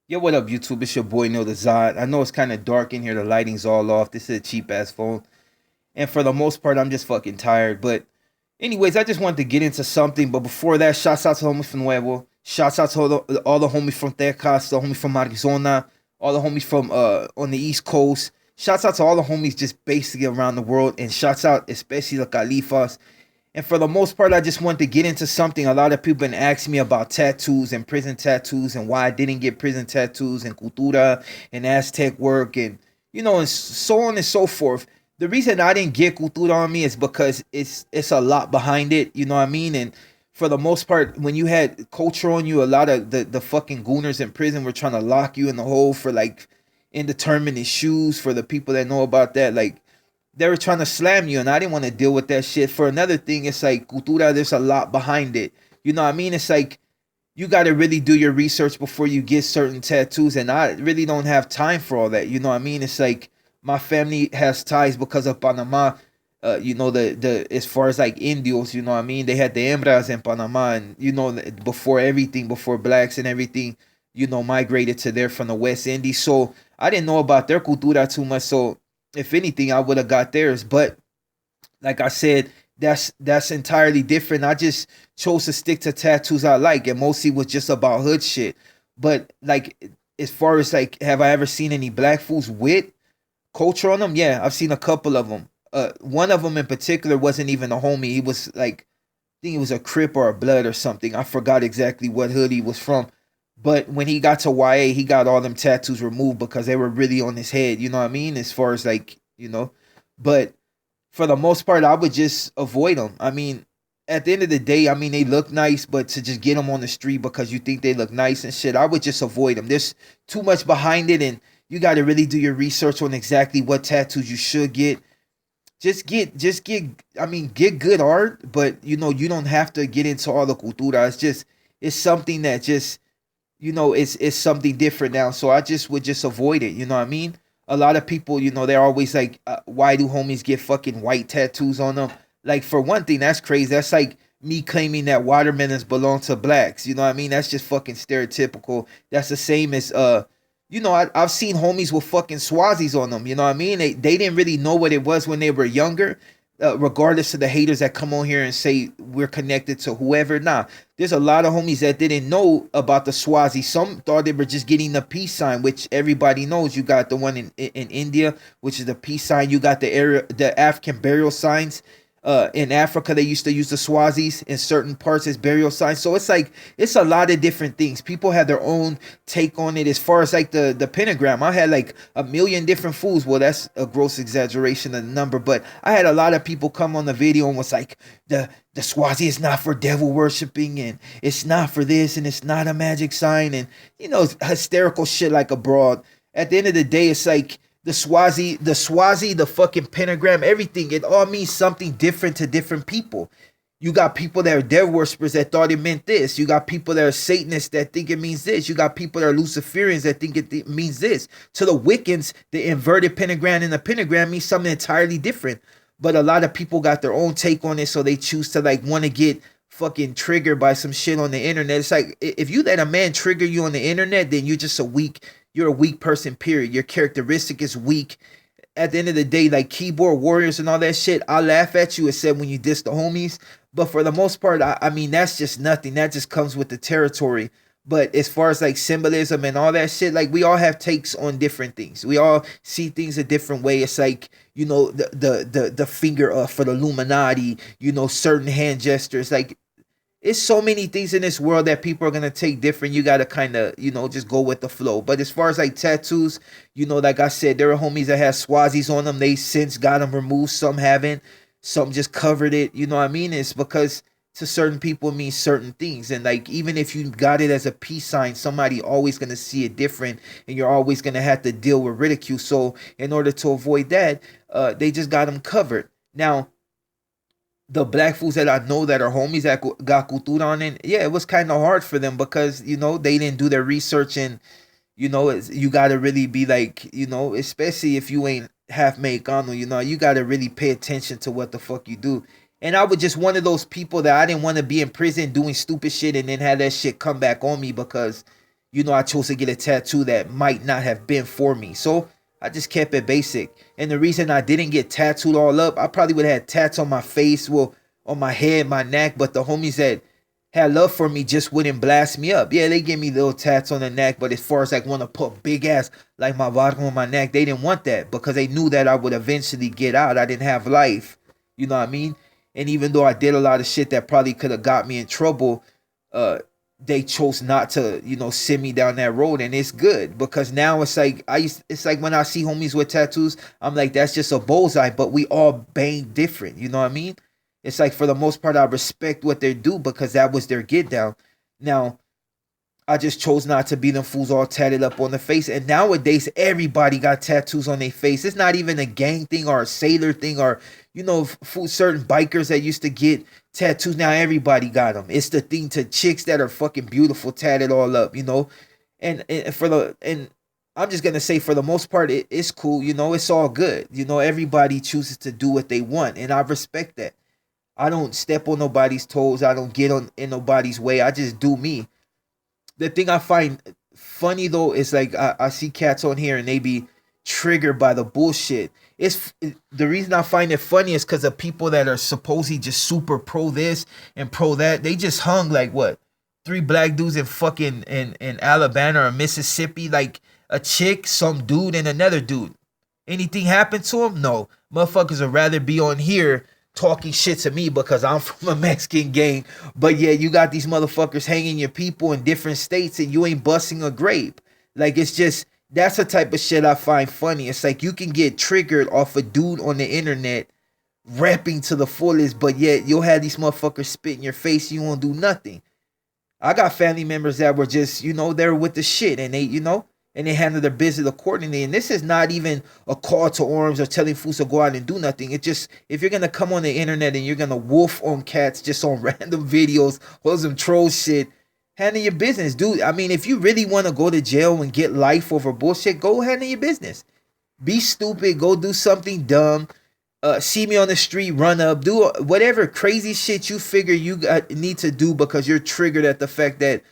Yo, what up, YouTube? It's your boy Neil the Zod. I know it's kind of dark in here. The lighting's all off. This is a cheap ass phone. And for the most part, I'm just fucking tired. But, anyways, I just wanted to get into something. But before that, shouts out to homies from Nuevo. Shouts out to all the homies from Texas, the homies from Arizona, all the homies from on the East Coast. Shouts out to all the homies just basically around the world. And shouts out especially the Califas. And for the most part, I just wanted to get into something. A lot of people been asking me about tattoos and prison tattoos and why I didn't get prison tattoos and Cutura and Aztec work and and so on and so forth. The reason I didn't get Cutura on me is because it's a lot behind it. You know what I mean? And for the most part, when you had culture on you, a lot of the fucking gooners in prison were trying to lock you in the hole for like indeterminate shoes. For the people that know about that, like they were trying to slam you, and I didn't want to deal with that shit. For another thing, it's like Cultura, there's a lot behind it. You know what I mean? It's like you got to really do your research before you get certain tattoos, and I really don't have time for all that. You know what I mean? It's like my family has ties because of Panama. The as far as like Indios, you know what I mean? They had the hembras in Panama, and before everything, before blacks and everything, migrated to there from the West Indies. So I didn't know about their cultura too much. So if anything, I would have got theirs. But like I said, that's entirely different. I just chose to stick to tattoos I like, and mostly was just about hood shit. But like, as far as like, have I ever seen any black fools with culture on them? Yeah, I've seen a couple of them. One of them in particular wasn't even a homie. He was like, I think he was a Crip or a Blood or something. I forgot exactly what hood he was from. But when he got to YA, he got all them tattoos removed because they were really on his head. You know what I mean? As far as like, but for the most part, I would just avoid them. I mean, at the end of the day, I mean, they look nice, but to just get them on the street because you think they look nice and shit, I would just avoid them. There's too much behind it, and you got to really do your research on exactly what tattoos you should get. I mean, get good art, but you don't have to get into all the cultura. It's something that just, it's something different now. So I just would just avoid it. You know what I mean? A lot of people, they're always like, why do homies get fucking white tattoos on them? Like, for one thing, that's crazy. That's like me claiming that watermelons belong to blacks. You know what I mean? That's just fucking stereotypical. That's the same as, I've seen homies with fucking Swazis on them. You know what I mean? They didn't really know what it was when they were younger. Regardless of the haters that come on here and say we're connected to whoever. Nah, there's a lot of homies that didn't know about the Swazi. Some thought they were just getting the peace sign, which everybody knows. You got the one in India, which is the peace sign. You got the African burial signs. In Africa, they used to use the Swazis in certain parts as burial signs. So it's like, it's a lot of different things. People have their own take on it. As far as like the pentagram, I had like a million different fools. Well, that's a gross exaggeration of the number, but I had a lot of people come on the video and was like, the Swazi is not for devil worshiping, and it's not for this, and it's not a magic sign, and hysterical shit like abroad. At the end of the day, it's like, the fucking pentagram, everything, it all means something different to different people. You got people that are devil worshippers that thought it meant this. You got people that are Satanists that think it means this. You got people that are Luciferians that think it means this. To the Wiccans, the inverted pentagram and the pentagram means something entirely different. But a lot of people got their own take on it, so they choose to like want to get fucking triggered by some shit on the internet. It's like, if you let a man trigger you on the internet, then you're a weak person, period. Your characteristic is weak. At the end of the day, like keyboard warriors and all that shit, I laugh at you, except when you diss the homies. But for the most part, I mean, that's just nothing. That just comes with the territory. But as far as like symbolism and all that shit, like we all have takes on different things. We all see things a different way. It's like, the finger for the Illuminati, certain hand gestures. Like, it's so many things in this world that people are gonna take different. You gotta kind of, just go with the flow. But as far as like tattoos, like I said, there are homies that have Swazis on them. They since got them removed. Some haven't. Some just covered it. You know what I mean? It's because to certain people it means certain things. And like, even if you got it as a peace sign, somebody always gonna see it different, and you're always gonna have to deal with ridicule. So in order to avoid that, they just got them covered. Now, the black fools that I know that are homies that got cultura on it, yeah, it was kind of hard for them because they didn't do their research, and you got to really be like, especially if you ain't half Mexicano, you got to really pay attention to what the fuck you do. And I was just one of those people that I didn't want to be in prison doing stupid shit and then have that shit come back on me because I chose to get a tattoo that might not have been for me. So I just kept it basic. And the reason I didn't get tattooed all up, I probably would have had tats on my face, well, on my head, my neck, but the homies that had love for me just wouldn't blast me up. Yeah, they give me little tats on the neck, but as far as like want to put big ass like my vodka on my neck, they didn't want that because they knew that I would eventually get out. I didn't have life. You know what I mean? And even though I did a lot of shit that probably could have got me in trouble, uh, they chose not to, send me down that road, and it's good because now it's like it's like when I see homies with tattoos, I'm like, that's just a bullseye, but we all bang different. You know what I mean? It's like for the most part, I respect what they do because that was their get down. Now, I just chose not to be them fools all tatted up on the face. And nowadays, everybody got tattoos on their face. It's not even a gang thing or a sailor thing or, certain bikers that used to get tattoos. Now everybody got them. It's the thing to chicks that are fucking beautiful tatted all up. And I'm just gonna say for the most part, it's cool. It's all good. Everybody chooses to do what they want, and I respect that. I don't step on nobody's toes. I don't get in nobody's way. I just do me. The thing I find funny though is like I see cats on here and they be triggered by the bullshit. The reason I find it funny is because of people that are supposedly just super pro this and pro that. They just hung like what, 3 black dudes in fucking in Alabama or Mississippi, like a chick, some dude, and another dude. Anything happened to them? No. Motherfuckers would rather be on here talking shit to me because I'm from a Mexican gang. But yeah, you got these motherfuckers hanging your people in different states and you ain't busting a grape. Like, it's just, that's the type of shit I find funny. It's like you can get triggered off a dude on the internet rapping to the fullest, but yet you'll have these motherfuckers spit in your face. You won't do nothing. I got family members that were just, they're with the shit and they handle their business accordingly. And this is not even a call to arms or telling fools to go out and do nothing. It's just, if you're going to come on the internet and you're going to wolf on cats just on random videos or some troll shit, handle your business, dude. I mean, if you really want to go to jail and get life over bullshit, go handle your business. Be stupid. Go do something dumb. See me on the street, run up, do whatever crazy shit you figure you need to do because you're triggered at the fact that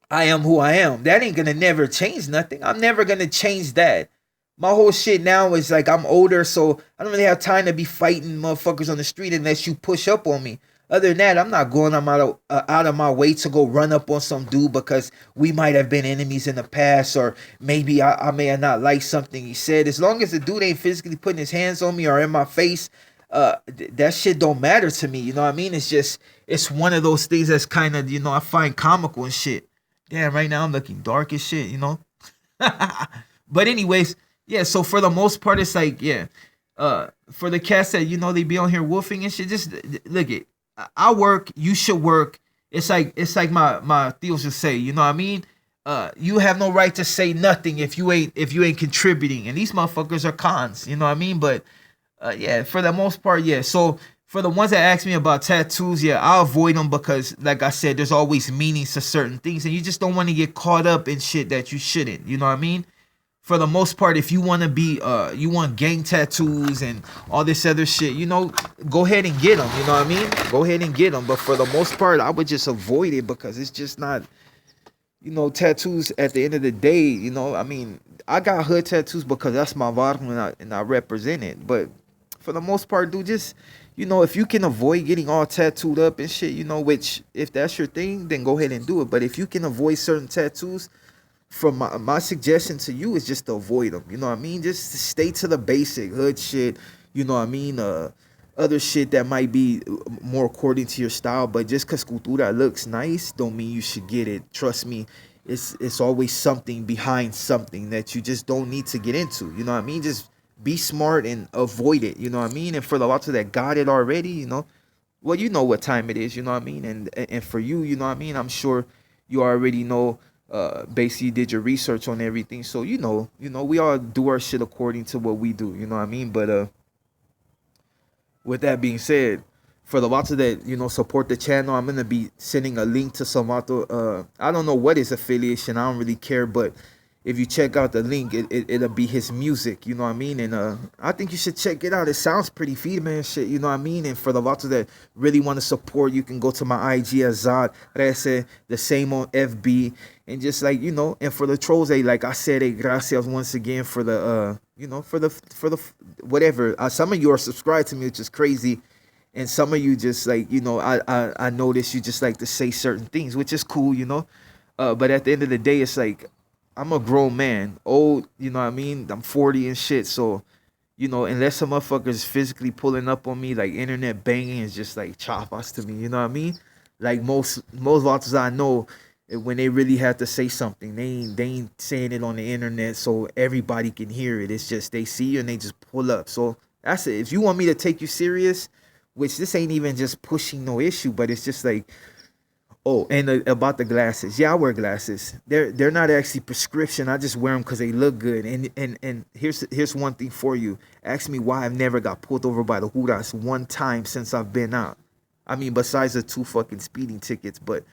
I am who I am. That ain't gonna never change nothing. I'm never gonna change that. My whole shit now is like I'm older, so I don't really have time to be fighting motherfuckers on the street unless you push up on me. Other than that, I'm not going out of my way to go run up on some dude because we might have been enemies in the past, or maybe I may have not liked something he said. As long as the dude ain't physically putting his hands on me or in my face, that shit don't matter to me. You know what I mean? It's just, it's one of those things that's kind of, I find comical and shit. Damn, right now I'm looking dark as shit, But anyways, yeah, so for the most part, it's like, yeah, for the cats that, they be on here woofing and shit, just look it. I work, you should work. It's like my Theo should say, you know what I mean? You have no right to say nothing if you ain't contributing. And these motherfuckers are cons, you know what I mean? But yeah, for the most part, yeah. So for the ones that ask me about tattoos, yeah, I'll avoid them because, like I said, there's always meanings to certain things, and you just don't want to get caught up in shit that you shouldn't. You know what I mean? For the most part, if you want to be, you want gang tattoos and all this other shit, go ahead and get them. You know what I mean? Go ahead and get them. But for the most part, I would just avoid it because it's just not, tattoos at the end of the day, I mean, I got hood tattoos because that's my vibe and I represent it. But for the most part, dude, just, if you can avoid getting all tattooed up and shit, which if that's your thing, then go ahead and do it. But if you can avoid certain tattoos, from my suggestion to you is just to avoid them. You know what I mean? Just stay to the basic hood shit. You know what I mean? Other shit that might be more according to your style. But just because Cutura looks nice don't mean you should get it. Trust me, it's always something behind something that you just don't need to get into. You know what I mean? Just be smart and avoid it. You know what I mean? And for the lots of that got it already, well, you know what time it is. You know what I mean? And for you, you know what I mean? I'm sure you already know. Basically did your research on everything, so we all do our shit according to what we do, you know what I mean? But with that being said, for the lots of that support the channel, I'm gonna be sending a link to some other I don't know what is affiliation, I don't really care, but if you check out the link, it'll be his music, you know what I mean? And I think you should check it out. It sounds pretty female and shit, you know what I mean? And for the lots that really want to support, you can go to my IG as Zod Rese, the same on FB, and just like, you know, and for the trolls, like I said, gracias once again for the you know, for the whatever. Some of you are subscribed to me, which is crazy. And some of you just like, you know, I notice you just like to say certain things, which is cool, you know. But at the end of the day, it's like I'm a grown man, old, you know what I mean? I'm 40 and shit, so you know, unless some motherfuckers physically pulling up on me, like internet banging is just like chop us to me, you know what I mean? Like most authors I know, when they really have to say something, they ain't saying it on the internet so everybody can hear it. It's just they see you and they just pull up. So that's it. If you want me to take you serious, which this ain't even just pushing no issue, but it's just like, oh, and about the glasses. Yeah, I wear glasses. They're not actually prescription. I just wear them because they look good. And here's one thing for you. Ask me why I've never got pulled over by the Juras one time since I've been out. I mean, besides the 2 fucking speeding tickets, but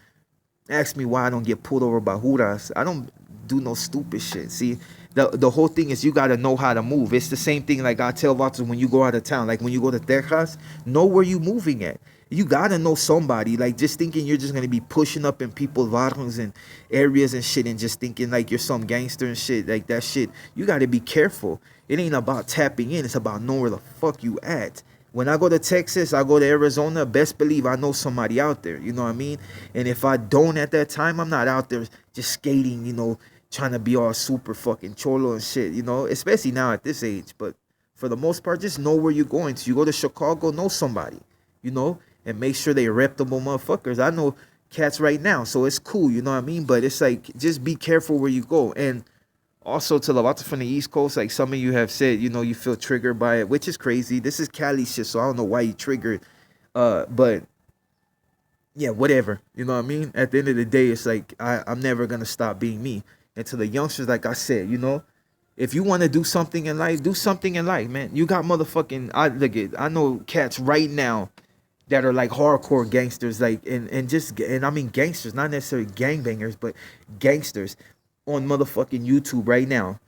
ask me why I don't get pulled over by Juras. I don't do no stupid shit. See, the whole thing is you gotta know how to move. It's the same thing like I tell lots when you go out of town. Like when you go to Texas, know where you moving at. You gotta know somebody. Like just thinking you're just gonna be pushing up in people's barrios and areas and shit, and just thinking like you're some gangster and shit. Like that shit. You gotta be careful. It ain't about tapping in. It's about knowing where the fuck you at. When I go to Texas, I go to Arizona, best believe I know somebody out there, you know what I mean? And if I don't at that time, I'm not out there just skating, you know, trying to be all super fucking cholo and shit, you know, especially now at this age. But for the most part, just know where you're going to. You go to Chicago, know somebody, you know, and make sure they reputable motherfuckers. I know cats right now, so it's cool, you know what I mean? But it's like, just be careful where you go. And also to Lavata from the East Coast, like some of you have said, you know, you feel triggered by it, which is crazy. This is Cali shit, so I don't know why you triggered. But yeah, whatever. You know what I mean? At the end of the day, it's like I'm never gonna stop being me. And to the youngsters, like I said, you know, if you want to do something in life, do something in life, man. You got motherfucking I know cats right now that are like hardcore gangsters, like and I mean gangsters, not necessarily gangbangers, but gangsters on motherfucking YouTube right now.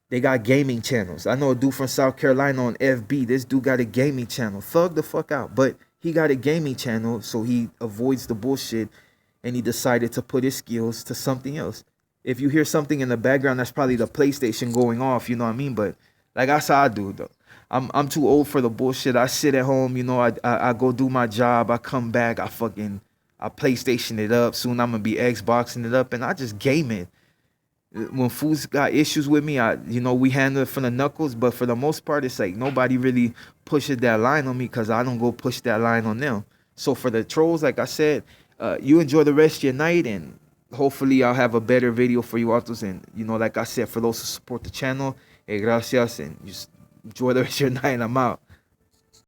They got gaming channels. I know a dude from South Carolina on FB. This dude got a gaming channel. Thug the fuck out. But he got a gaming channel, so he avoids the bullshit, and he decided to put his skills to something else. If you hear something in the background, that's probably the PlayStation going off, you know what I mean? But like that's how I do though. I'm too old for the bullshit. I sit at home, you know, I go do my job, I come back, I PlayStation it up. Soon I'm gonna be Xboxing it up, and I just game it. When fools got issues with me, we handle it from the knuckles, but for the most part, it's like nobody really pushes that line on me because I don't go push that line on them. So for the trolls, like I said, you enjoy the rest of your night, and hopefully I'll have a better video for you autos. And like I said, for those who support the channel, gracias, and just enjoy the rest of your night, and I'm out.